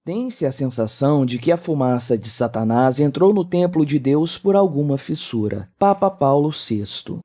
Tem-se a sensação de que a fumaça de Satanás entrou no templo de Deus por alguma fissura. Papa Paulo VI.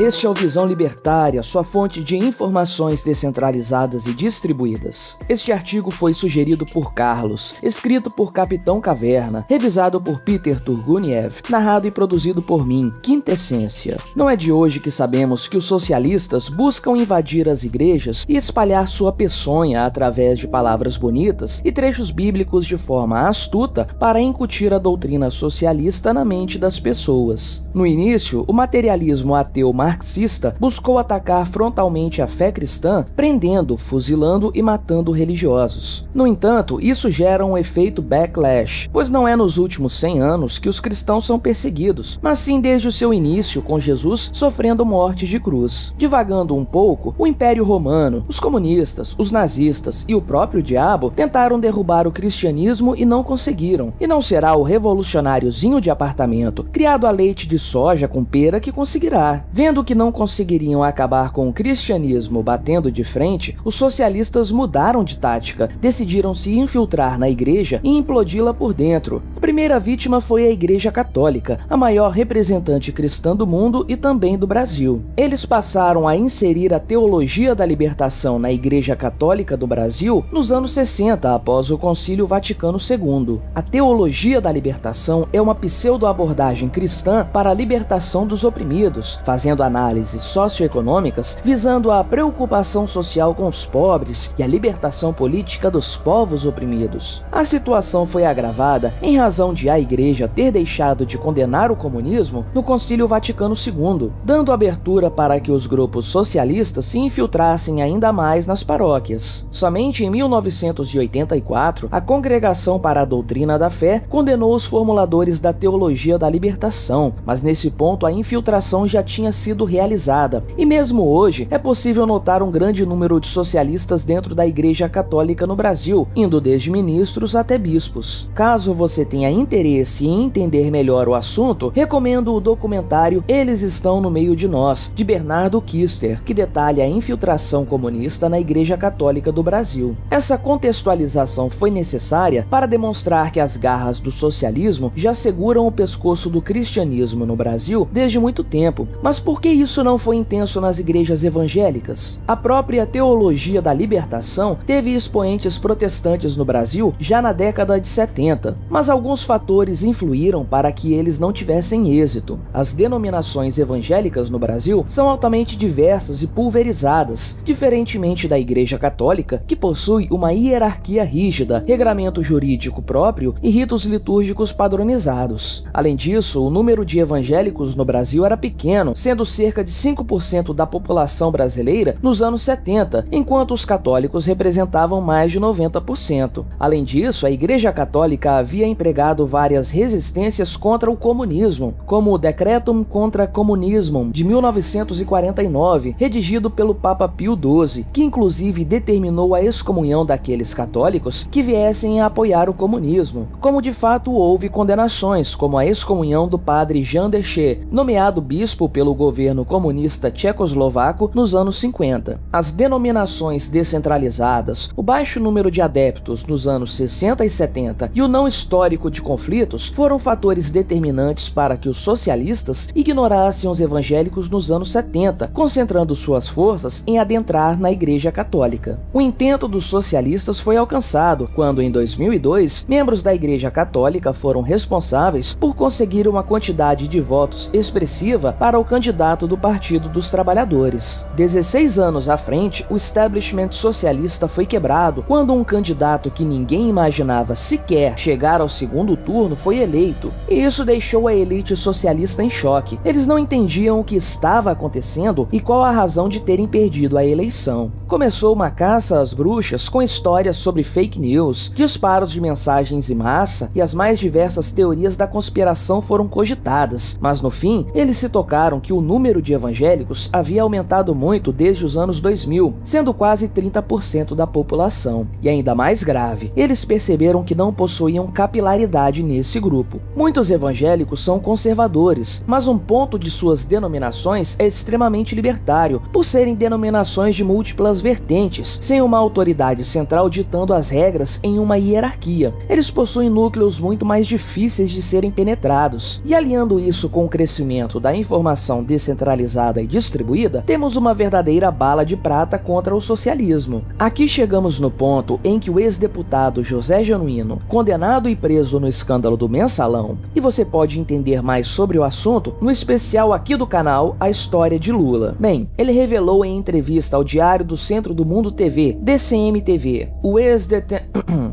Este é o Visão Libertária, sua fonte de informações descentralizadas e distribuídas. Este artigo foi sugerido por Carlos, escrito por Capitão Caverna, revisado por Peter Turguniev, narrado e produzido por mim, Quintessência. Não é de hoje que sabemos que os socialistas buscam invadir as igrejas e espalhar sua peçonha através de palavras bonitas e trechos bíblicos de forma astuta para incutir a doutrina socialista na mente das pessoas. No início, o materialismo ateu marxista buscou atacar frontalmente a fé cristã, prendendo, fuzilando e matando religiosos. No entanto, isso gera um efeito backlash, pois não é nos últimos 100 anos que os cristãos são perseguidos, mas sim desde o seu início, com Jesus sofrendo morte de cruz. Divagando um pouco, o Império Romano, os comunistas, os nazistas e o próprio diabo tentaram derrubar o cristianismo e não conseguiram. E não será o revolucionáriozinho de apartamento, criado a leite de soja com pera, que conseguirá. Vendo que não conseguiriam acabar com o cristianismo batendo de frente, os socialistas mudaram de tática, decidiram se infiltrar na igreja e implodi-la por dentro. A primeira vítima foi a Igreja Católica, a maior representante cristã do mundo e também do Brasil. Eles passaram a inserir a teologia da libertação na Igreja Católica do Brasil nos anos 60, após o Concílio Vaticano II. A teologia da libertação é uma pseudo-abordagem cristã para a libertação dos oprimidos, fazendo análises socioeconômicas visando a preocupação social com os pobres e a libertação política dos povos oprimidos. A situação foi agravada em razão de a Igreja ter deixado de condenar o comunismo no Concílio Vaticano II, dando abertura para que os grupos socialistas se infiltrassem ainda mais nas paróquias. Somente em 1984, a Congregação para a Doutrina da Fé condenou os formuladores da teologia da libertação, mas nesse ponto a infiltração já tinha sido realizada, e mesmo hoje é possível notar um grande número de socialistas dentro da Igreja Católica no Brasil, indo desde ministros até bispos. Caso você tenha interesse em entender melhor o assunto, recomendo o documentário Eles Estão no Meio de Nós, de Bernardo Kister, que detalha a infiltração comunista na Igreja Católica do Brasil. Essa contextualização foi necessária para demonstrar que as garras do socialismo já seguram o pescoço do cristianismo no Brasil desde muito tempo, mas por que isso não foi intenso nas igrejas evangélicas? A própria teologia da libertação teve expoentes protestantes no Brasil já na década de 70, mas alguns fatores influíram para que eles não tivessem êxito. As denominações evangélicas no Brasil são altamente diversas e pulverizadas, diferentemente da Igreja Católica, que possui uma hierarquia rígida, regramento jurídico próprio e ritos litúrgicos padronizados. Além disso, o número de evangélicos no Brasil era pequeno, sendo cerca de 5% da população brasileira nos anos 70, enquanto os católicos representavam mais de 90%. Além disso, a Igreja Católica havia empregado várias resistências contra o comunismo, como o Decretum contra Communismum de 1949, redigido pelo Papa Pio XII, que inclusive determinou a excomunhão daqueles católicos que viessem a apoiar o comunismo, como de fato houve condenações, como a excomunhão do padre Jan Deche, nomeado bispo pelo governo comunista tchecoslovaco nos anos 50. As denominações descentralizadas, o baixo número de adeptos nos anos 60 e 70 e o não histórico de conflitos foram fatores determinantes para que os socialistas ignorassem os evangélicos nos anos 70, concentrando suas forças em adentrar na Igreja Católica. O intento dos socialistas foi alcançado quando, em 2002, membros da Igreja Católica foram responsáveis por conseguir uma quantidade de votos expressiva para o candidato do Partido dos Trabalhadores. 16 anos à frente, o establishment socialista foi quebrado quando um candidato que ninguém imaginava sequer chegar ao segundo turno foi eleito, e isso deixou a elite socialista em choque. Eles não entendiam o que estava acontecendo e qual a razão de terem perdido a eleição. Começou uma caça às bruxas com histórias sobre fake news, disparos de mensagens em massa e as mais diversas teorias da conspiração foram cogitadas, mas no fim, eles se tocaram que o número número de evangélicos havia aumentado muito desde os anos 2000, sendo quase 30% da população. E ainda mais grave, eles perceberam que não possuíam capilaridade nesse grupo. Muitos evangélicos são conservadores, mas um ponto de suas denominações é extremamente libertário, por serem denominações de múltiplas vertentes, sem uma autoridade central ditando as regras em uma hierarquia. Eles possuem núcleos muito mais difíceis de serem penetrados, e aliando isso com o crescimento da informação descentralizada e distribuída, temos uma verdadeira bala de prata contra o socialismo. Aqui chegamos no ponto em que o ex-deputado José Genuíno, condenado e preso no escândalo do Mensalão, e você pode entender mais sobre o assunto no especial aqui do canal A História de Lula. Bem, ele revelou em entrevista ao Diário do Centro do Mundo TV, DCM-TV, o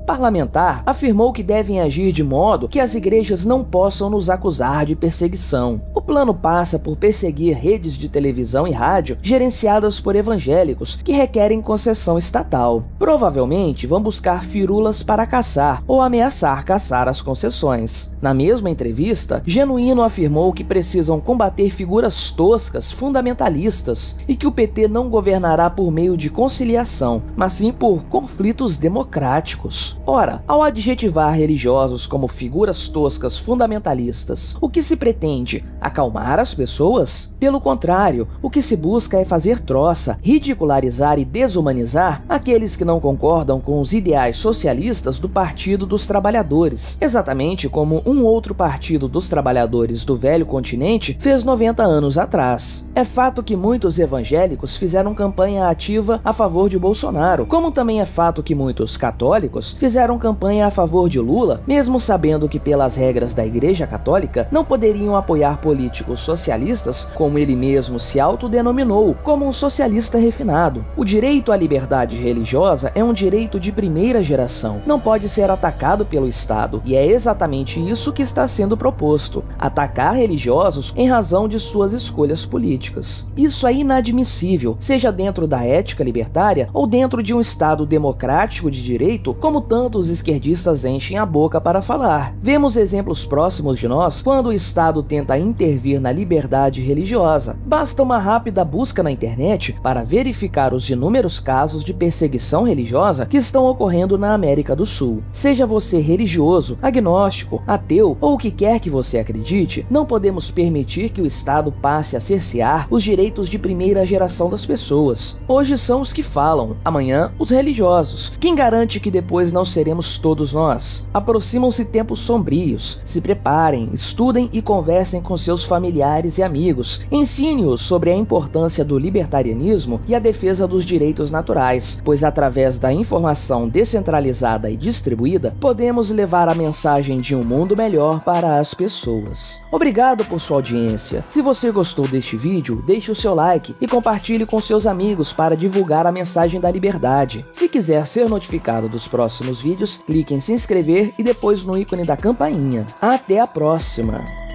parlamentar afirmou que devem agir de modo que as igrejas não possam nos acusar de perseguição. O plano passa por perseguir redes de televisão e rádio gerenciadas por evangélicos que requerem concessão estatal. Provavelmente vão buscar firulas para caçar ou ameaçar caçar as concessões. Na mesma entrevista, Genuíno afirmou que precisam combater figuras toscas fundamentalistas e que o PT não governará por meio de conciliação, mas sim por conflitos democráticos. Ora, ao adjetivar religiosos como figuras toscas fundamentalistas, o que se pretende? Acalmar as pessoas? Pelo contrário, o que se busca é fazer troça, ridicularizar e desumanizar aqueles que não concordam com os ideais socialistas do Partido dos Trabalhadores, exatamente como um outro Partido dos Trabalhadores do Velho Continente fez 90 anos atrás. É fato que muitos evangélicos fizeram campanha ativa a favor de Bolsonaro, como também é fato que muitos católicos fizeram campanha a favor de Lula, mesmo sabendo que pelas regras da Igreja Católica não poderiam apoiar políticos socialistas, como ele mesmo se autodenominou, como um socialista refinado. O direito à liberdade religiosa é um direito de primeira geração, não pode ser atacado pelo Estado, e é exatamente isso que está sendo proposto: atacar religiosos em razão de suas escolhas políticas. Isso é inadmissível, seja dentro da ética libertária ou dentro de um Estado democrático de direito, como tantos esquerdistas enchem a boca para falar. Vemos exemplos próximos de nós quando o Estado tenta intervir na liberdade religiosa. Basta uma rápida busca na internet para verificar os inúmeros casos de perseguição religiosa que estão ocorrendo na América do Sul. Seja você religioso, agnóstico, ateu ou o que quer que você acredite, não podemos permitir que o Estado passe a cercear os direitos de primeira geração das pessoas. Hoje são os que falam, amanhã os religiosos. Quem garante que depois não seremos todos nós? Aproximam-se tempos sombrios. Se preparem, estudem e conversem com seus familiares e amigos. Ensine-os sobre a importância do libertarianismo e a defesa dos direitos naturais, pois através da informação descentralizada e distribuída, podemos levar a mensagem de um mundo melhor para as pessoas. Obrigado por sua audiência. Se você gostou deste vídeo, deixe o seu like e compartilhe com seus amigos para divulgar a mensagem da liberdade. Se quiser ser notificado dos próximos vídeos, clique em se inscrever e depois no ícone da campainha. Até a próxima!